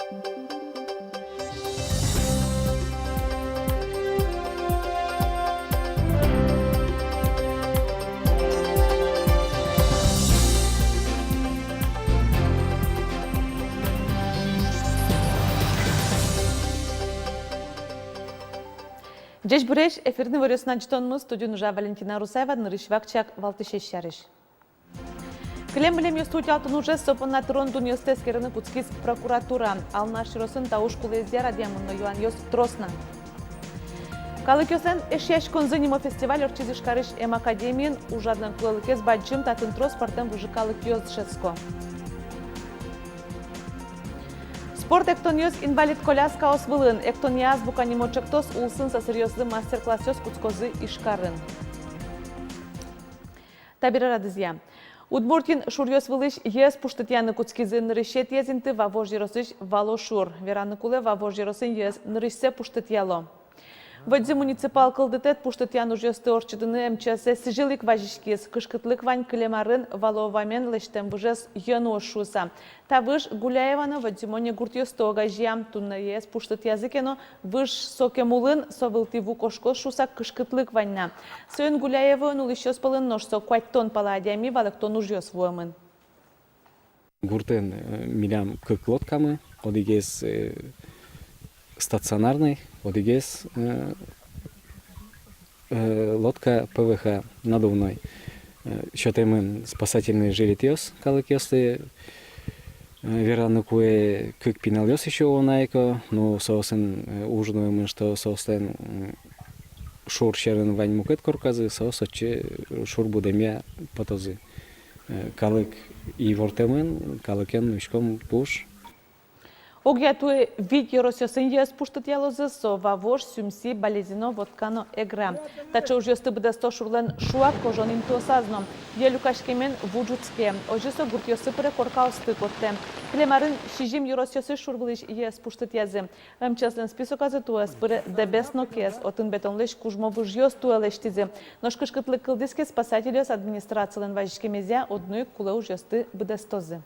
Джеш Буреш, эфирный вырез на чтонмыз, студию нужа Валентина Русаева, нарышвакчак Валтышеш шарыш. Клем-блем юстуть алтын уже сопын на трон дуньёсте скерыны Кутскис прокуратура. Ална широсын тауш кулезде радиамын, но юан ёс тросна. Калыкёсен эшяш конзынимо фестиваль орчизиш карыш эм академиен ужаднан кулылыкез баджим татын трос партен выжи калыкёс шеско. Спорт эктониос инвалид коляска освылын, эктониаз буканимочектос улсын со серьезным мастер-классёс куцкозы ишкарын. Табира радызья. Удмуртин шурьёс вылыш ес пуштытьяны куцкизы нырышет езинты вавож еросыш валошур. Вераны куле вавож еросын ес нырышсе пуштытьяло. Вадзи муниципал кылдытет пуштытьян ужёсты орчыдыны МЧС сижилик важишкиз, кышкытлык вань кылемарын валовамен лештем выжес йону шуса. Тавыш Гуляевана вадзимоне гуртьёсты огажьям тунна ес пуштытьязыкено выш сокемулын совылтиву кошко шуса кышкытлык ваньна. Сойын Гуляева нулышёс пылын ношсо куаттон паладями валыктон ужёс вуэмын. Гуртен милям кык лодкамы, одигез стационарный, одигез лодка ПВХ надувной. Считаем спасательный жилетёс, калыкёсты. Вероятно, кое кык пиналёс еще онайко, но соосен ужинаем, что соосен шур шерен вань мукет корказы, соосоче шур будемя потозы. Калык и вортемен, калыкен мешком пуш. Огятуе видео росёсын ес пуштытьялозы со вавош сюмси балезино водкано эгра. Тача ужёсты быдасто шурлен шуак кожонин тосазно. Елюкашкемен вуджуцке. Ожисо гуртьёсы пыре коркаусты котте. Клемарын шижим юросёсы шурбылыш ес пуштытьязы. МЧСлен список азытуэс пыре дебесно кес. Отын бетонлыш кужмовы жёс туэлештизе. Ношкышкытлык кылдыске спасателёс администрациялен важишкемезе одной куле ужёсты быдастозы.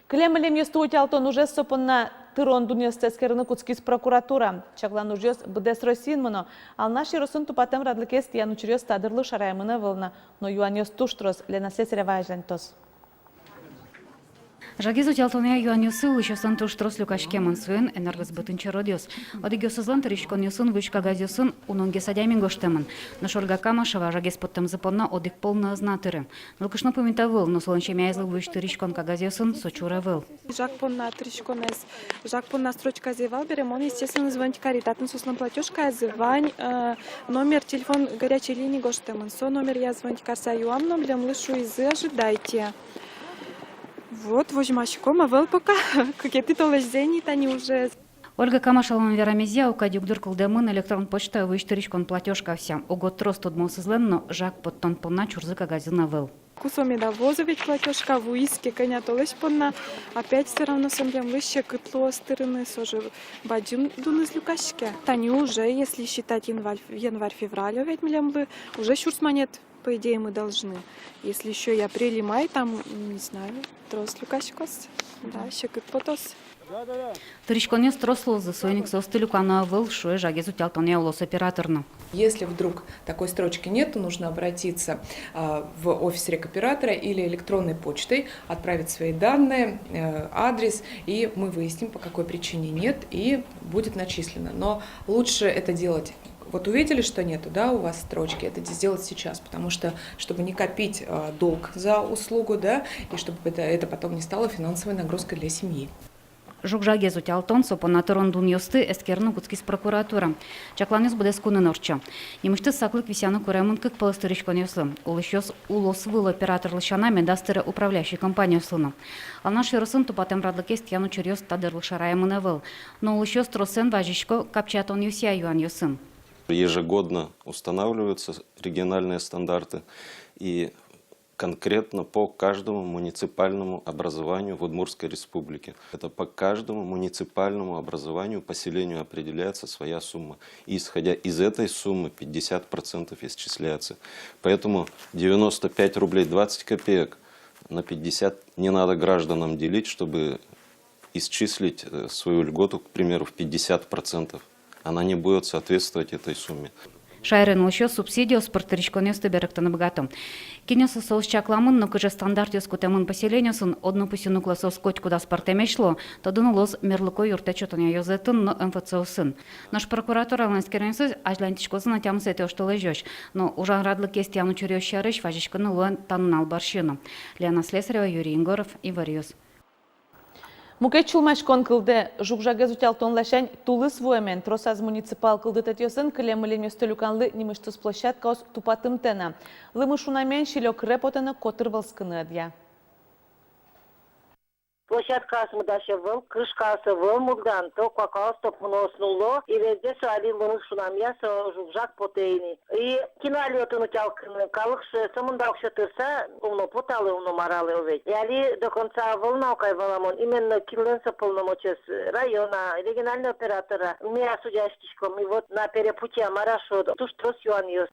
Клемелем юстууть алтон уже сопынна тырон дуньёсте скерыны Кутскис прокуратура. Чаклан ужёс бдес росинмыно. Ал наши росын тупатем радлыкес тиян учерёс тадырлы шараймына вылна. Но юанёс туштрос лена слесаря важлентос. Жагезу тялтония юанюсы улышосан туштурос люкашкемын суен энергосбытынчы родиос. Одигёсызлан тырышконюсын вышка газюсын унонге садямин гоштемын. Но шорга камашева жагез поттем запонна одик полна знатыры. Нылкышно помита выл, но солончемя излы выш тырышконка газюсын сочура выл. Жак понна тырышконез, жак понна строчка зевал берем, он естественно звонит каритатен суслан платежка звань номер телефон горячей линии гоштемын. Со номер я звонить карса юамном, лем лышу из ожидайте. Вот, возьмашком, а вел пока какие-то толеждения, они уже... Ольга Камашалова верамезия укадюк дыркылдемын электрон почта выштыричкон платежка всем. Угод трос тут мосызленно жак подтон понна чурзыка газина вел. Кусоми да возовить платежка в уиске, коня толеж понна. Опять все равно сомлем выше кытло стырны, сожи баджим дуныз люкашке. Тани уже, если считать январь-февраль, ведь млем бы уже шурс монет. По идее, мы должны. Если еще и апрель и май, там, не знаю, трос люкашкос, да, еще как потос. Тырышконес тросло за сойник состылюкана выл шуэ жагезу тялтония улос операторну. Если вдруг такой строчки нет, то нужно обратиться в офис рекоператора или электронной почтой, отправить свои данные, адрес, и мы выясним, по какой причине нет, и будет начислено. Но лучше это делать. Вот увидели, что нету, да, у вас строчки, это сделать сейчас, потому что, чтобы не копить долг за услугу, да, и чтобы это потом не стало финансовой нагрузкой для семьи. Жукжагезу тялтон сопонатырон дуньёсты эскерну Кутскис прокуратура. Чакланёс будес кунын орчо. Немышты саклык висяны куремын кык палыстырышконёслы. Улышёс улос выл оператор лышана медастыры управляющей компанияслыны. Алнаш юрысын тупатем радлыкес тяну чурьёс тадырлы шараймыны выл. Но улышёс тросен важишко капчатон юсия юаньёсын. Ежегодно устанавливаются региональные стандарты и конкретно по каждому муниципальному образованию в Удмуртской республике. Это по каждому муниципальному образованию, поселению определяется своя сумма. И исходя из этой суммы 50% исчисляется. Поэтому 95 рублей 20 копеек на 50 не надо гражданам делить, чтобы исчислить свою льготу, к примеру, в 50%. Она не будет соответствовать этой сумме. Шайрен лошо субсидию спорттыричконёсты беректаны богато. Кинёсы соус чакламын, но кыже стандарт ёскутемын поселениясын одно пусину классос коть куда спортемешло, то дынулос мерлыко юртечотоня ёзетін, но МФЦУсын. Наш прокуратор аланскеренсыз ажлантичкосын атямыз эте оштылы жёш, но ужан радлы кестияну чурёщарыш важишканы луэн таннал баршыны. Лена Слесарева, Юрий Ингоров, Ивариус. Мукет чулмашкон кылды жукжаге зутялтон лашань тулыс вуэмен тросаз муниципал кылды татьёсын кылемылен өстөлүканлы нимыштус площадка ос тупатым тена. Лымышунамен шилёк репотена котыр валскыны адья. Площадкасы мудашевым, крышкасывым, мугдан, то какаос, то поноснуло, и везде один вынук шунамья, жукжак потейни. И киналёты нутялкыны, калыкшы, самындалкшы тырса, умно поталы, умно маралы овет. И али до конца волнаукай валамон, именно кинленса полномочес района, регионального оператора, меня судящичком, и вот на перепутье Марашо, туш трос юаньёс.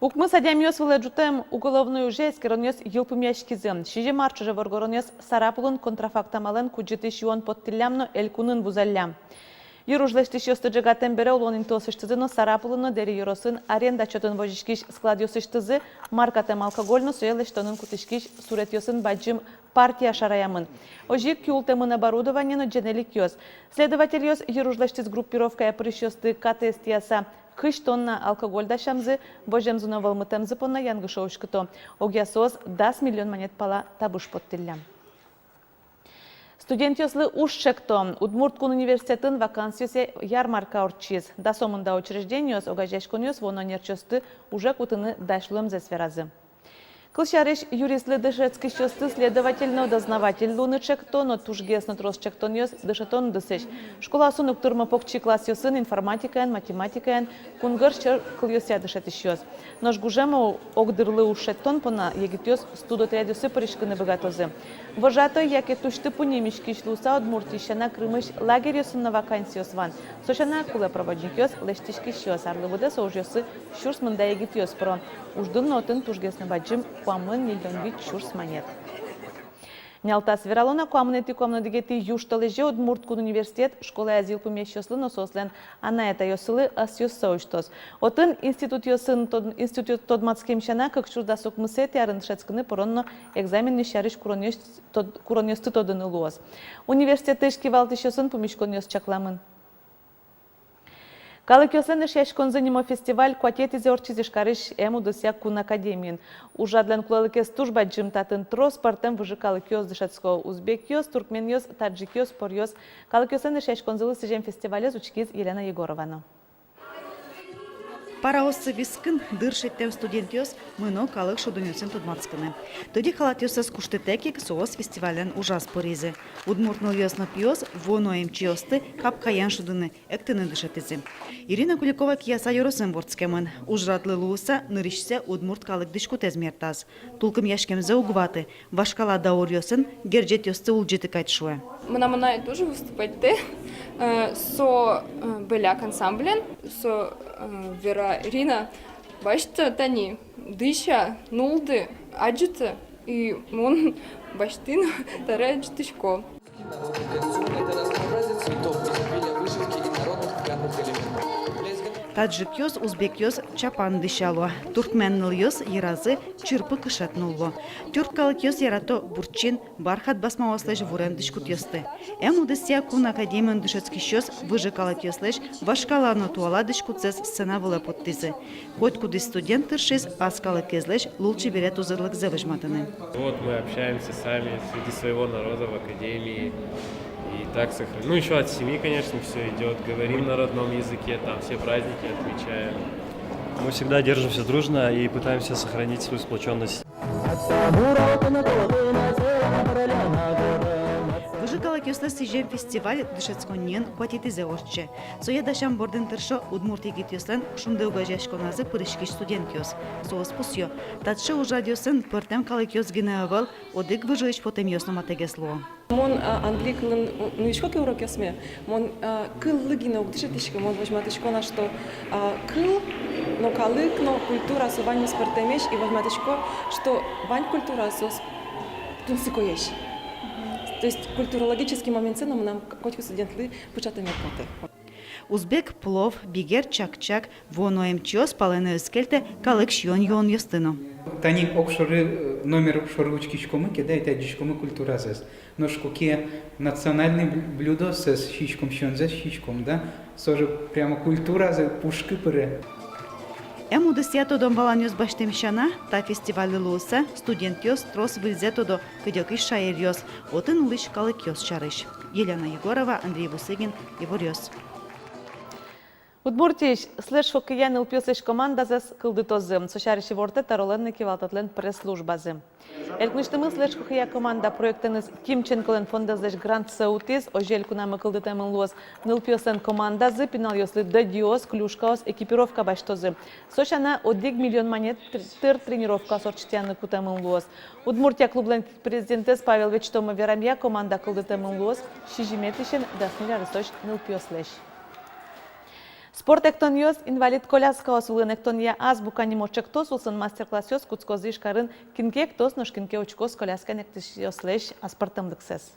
Укмы садям ёс выледжутем уголовную жесть, керонёс йылпымяшкизым. Шиже марчыжы воргоронёс сарапулын контрафактамалын куджетыш юон подтиллямно элькунын вузаллям. Юружлештиш ёстыжы гатем бере улонин тосыштызы, но сарапулыны дери юросын аренда чотын вожишкиш склад ёсыштызы, маркатем алкогольно суелештонын кутышкиш сурет ёсын баджим партия шараямын. Ожик кюлтемын оборудованиено дженелик ёс. Следователь ёс юружлештиз группировка прыш ёсты КТС-тияса. Кыш тонна алкоголь дашамзы, божемзуна валмытемзы понна янгышоушкыто. Огясоз 10 миллион монет пала табыш подтиллям. Студент ёслы ушчекто. Удмурткун университетін вакансиясе ярмарка орчиз. Дасомында учреждениёс огажешкон ёс вононерчёсты уже кутыны дашлымзе сферазы. Кылшарыш юристлы дышецкий счёсты следовательно дознаватель луны чекто, но тужгесно трос чектон ёс дышетон дысыш. Школа сунук турма покчи класс ёсын информатикаен, математикаен, кунгыр чер кыл ёся дышетиш ёс. Нож гужемо огдырлы ушеттон пона егит ёс студотряд ёсы паришкыны богатозы. Вожатой, яке тушты пунемишки шлуса Удмуртищана крымыш лагерь ёсын на вакансию сван. Сошана куле проводник ёс лештишки щёс, арлы буде соуж ёсы щурс мында егит ёс про. Уждын нотын тужгесны баджим куамын миллион вид щурс монет. Нялтас вералона куамнети куамнадыгети юшталыжы Удмурткун университет школа азил помещёслы носослен, ана это ёсылы ас ёссоуштос. Отын институт ёсын институт тодмацким шана как шурдасок мысет ярын шецкыны поронно экзамен шарыш куронёсты тодыны луос. Университет ишки валтыш ёсын помешкон ёс чакламын. Калык ёслен шешкон занимо фестиваль куатетизе орчизе шкарыш эму досяк кун академиен. Ужадлен кулалыкес тужба джимтатын трос партем выжи калык ёс дышецко узбек ёс, туркмен ёс, таджик ёс, пор ёс. Калык ёслен шешкон зылы сижем фестивале зучкиз Елена Егорована. Параоссы вискын дыршеттен студент ёс мыно калык шодонёсын tudмацкыны. Тоди халат ёсыз куштетекик соос фестивален ужас поризе. Удмуртныл ёсно пьёс воно эмчиосты капкаян шудыны эктыны дышетизи. Ирина Куликова кияса ёросын ворцкемын. Ужратлы лууса нырышсе удмурт калык дышку тезмертаз. Тулкым яшкемзе угваты. Вашкала даор ёсын герджет ёсты улджеты кайтшуэ. Мына тоже выступать со беляк ансамблен, со Вера Ирина, башта тани дыша нулды аджита и мон баштин таре аджитышко. Таджик ёс, узбек ёс чапан дышало. Туркменныл ёс еразы чырпы кышатнуло. Тюркалык ёс ярато бурчин бархат басмаваслеш вурен дышкут ёсты. Эм удысия кун академион дышецкий ёс выжикалык ёслеш вашкалано туала дышкутсес сцена вылы подтызы. Хоть куды студент тыршиз аскалык езлеш лучше берет узырлык завыжматаны. Вот мы общаемся сами среди своего народа в академии. И так сохраним. Ну, еще от семьи, конечно, все идет. Говорим на родном языке, там все праздники отмечаем. Мы всегда держимся дружно и пытаемся сохранить свою сплоченность. Выжикалык ёслы сижем фестиваль дышецконнен куатетизе орче. Соя дашам борден тыршо удмурт егит ёслен шунде угажешконазы пырышкиш студент ёс. Соос пусё. Татшы ужад ёсын пыртем калык ёс гинеавал одык выжыгыч потем ёсно матегесло. Мон англикнын нышкоки урок ясме. Мон кыллыгина угдышетишке мон возьматышко на что кыл, но калык, но культура со вань спортемеш и возьматышко, что вань культура со тунсикоеш. То есть культурологический момент ценным нам котик студенты початами работы. Узбек плов, бигер чак-чак, воноем чиос палене скельте калык шьон йон юстыно. Тани окшоры номер шоручки шкомы кидает одичкомы культура зес. Но шкуке национальное блюдо с щичком щонзес щичком, да? Соже прямо культура за пушки пыры. Ему десято дом баланьос баштемшана, та фестиваль луса, студентьос трос вильзето до кыдёкиш шаерьос, отын улыш калыкьос чарыш. Елена Егорова, Андрей Бусыгин, Еворьос. Удмуртиш слеш хоккеян илпиосеш командазес кылдытозы, сошариши ворте тароленники валтатлен пресс-службазы. Элкништымы слеш хоккея команда проектеныз Кимченколен фондазеш грант саутиз, ожель кунамы кылдытемын луос нылпиосен командазы, пинал йосли дадиос, клюшкаос, экипировка баштозы. Сошана 1 миллион монет тыр тренировка сорчтяны кутемын луос. Удмуртия клублен президентес Павел Вечтома Верамья команда кылдытемын луос, шижиметишен дасниля рысош нылпиослеш. Спорт ектониос инвалид коляска осулын ектония азбука немочектос улсын мастер-классиос куцкозиш карын кинке ектос ношкинке очкос коляска нектишиослеш аспартымдыксес.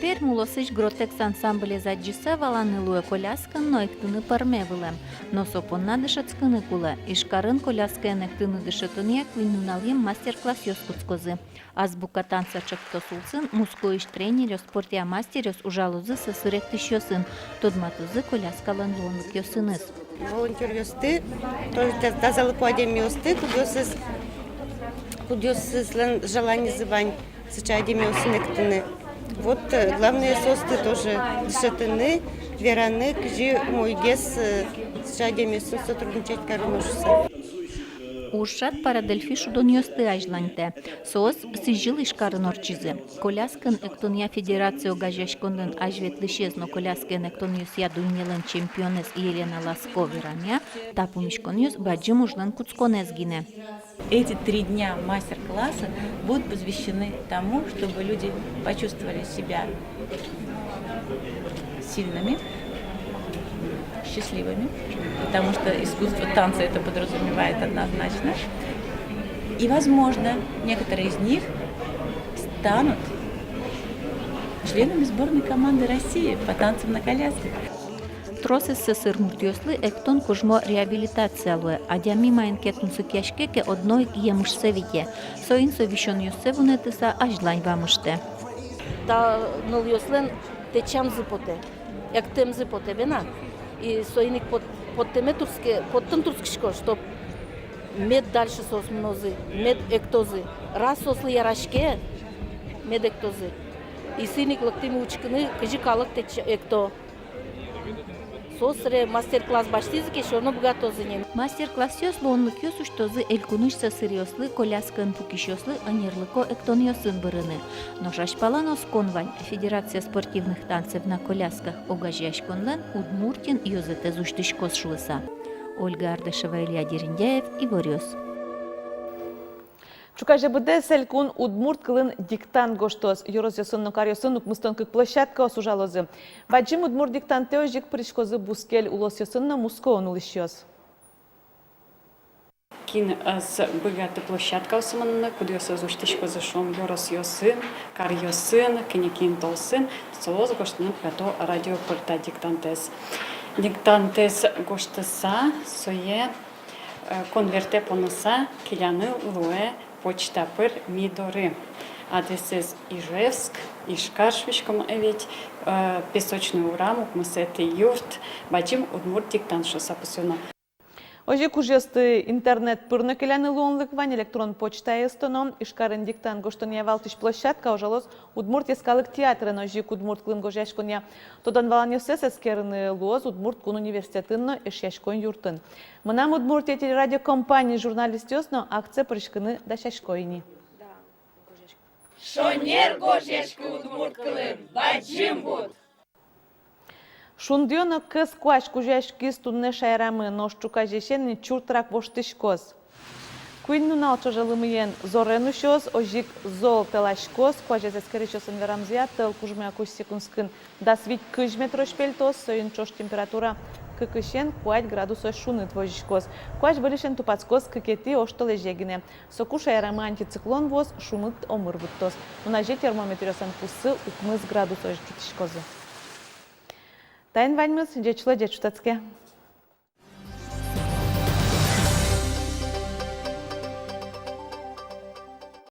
Пермулосыш гротекс ансамбле заджиса валанылуе коляскан, но ектыны пармевылем. Но сопонна дышацкыны куле. Ишкарын коляска ектыны дышатыния квинуналим мастер-классиос куцкозы. Азбука танца чактосулсын, мускоиш тренерёс, спортия мастерёс ужалузы сысыректишёсын. Тодматузы коляскалан луонлык ёсыныз. Волонтер-ёсты, то есть тазалыку адем-ёсты, кудёсыз желание звань, сыча адем-ёсын ектыны. Вот главные состы тоже дышатыны, вераны, кжи мой гес с чадями сотрудничать каруношуса. Ушат парадельфи шудоньосты ажланте. Соос сижил ишкарын орчизы. Коляскан эктония федерация гажешкондын ажветлишез, но коляскан эктониус ядуйнелен чемпионес Елена Ласко Верамя, тапумишкониус баджим ужлан куцконезгине. Эти 3 дня мастер-класса будут посвящены тому, чтобы люди почувствовали себя сильными, счастливыми, потому что искусство танца это подразумевает однозначно. И, возможно, некоторые из них станут членами сборной команды России по танцам на коляске. Тросес сесыр муртиослы эктон кужмо реабилитациялуе, адями майн кетун сукяшкеке одной емышсевите. Соин совишон юсевунетеса ажлань вамыште. Та нул йослен течам зипоте, як тем зипоте вена. И соиник под теме турске, под тем турскишко, что мед дальше сос мнозы, мед эктозы. Раз сосли ярашке, мед эктозы. И синик лактими учканы, кажи калак теч экто. Сосре мастер-класс баштизки, что оно богатозы. Мастер-классиос луонлык ёсуштозы элькунышса сырьёслы коляскан пукишёслы анерлыко эктониосын бырыны. Но шашпаланос конвань Федерация спортивных танцев на колясках огажьяшконлен Удмуртин ёзете зуштышкос шлыса. Ольга Ардышева, Илья Дериндяев, Иворёс. Чукаже буде селькун удмурт кылын диктант гоштос, юрозёсын нокарёсын укмыстон кык площадка осужалозы. Баджим удмурт диктанте ожик пришкозы бускел улосёсын на мускоон улышёс. Кин с богата площадка османна, куда се зуштишко зашом юрозёсын, карёсын, кинекин толсын, соз гоштын пето радио порта диктантес. Диктантес гоштаса сое конверте поноса киляны луэ почта пыр мидоры. Адресез Ижевск, Ишкаршвичком ведь песочный урамок, мысеты юрт, бачим удмурт диктант шоса посуна. Ожик ужесты интернет пырны киляны луонлыквань электрон почта эстоном, ишкарын диктант гоштония валтыш площадка ожалос удмурт ескалык театрын ожик удмурт клым гожашкония. Тодан валанёсес эскерны луоз удмурт кун университетынно эшяшкон юртын. Мынам удмурт телерадиокомпания журналистёсно акция прышкыны дашашкойни. Шонер гожешки удмурт клым, баджим буд! Шундиона кыз куаш кужашки стунне шайрамы ношчука жешен чуртрак воштышкоз. Куинну налчожалымыен зоренушоз, ожик зол телашкоз, куажез эскеришосын верамзия, тел кужмя куш секундскын дасвить кыжметрош пельтос, союн чош температура кыкышен 5 градусов шуны твожишкос. Куач вылишен тупацкос кыкети оштоле жегине. Сокуша ярамы антициклон воз шумыт омыр буттос. Унаже термометрioсан пусы укмыз градусов жутишкозы. Тайн ваньмыз жечлы жечутацке.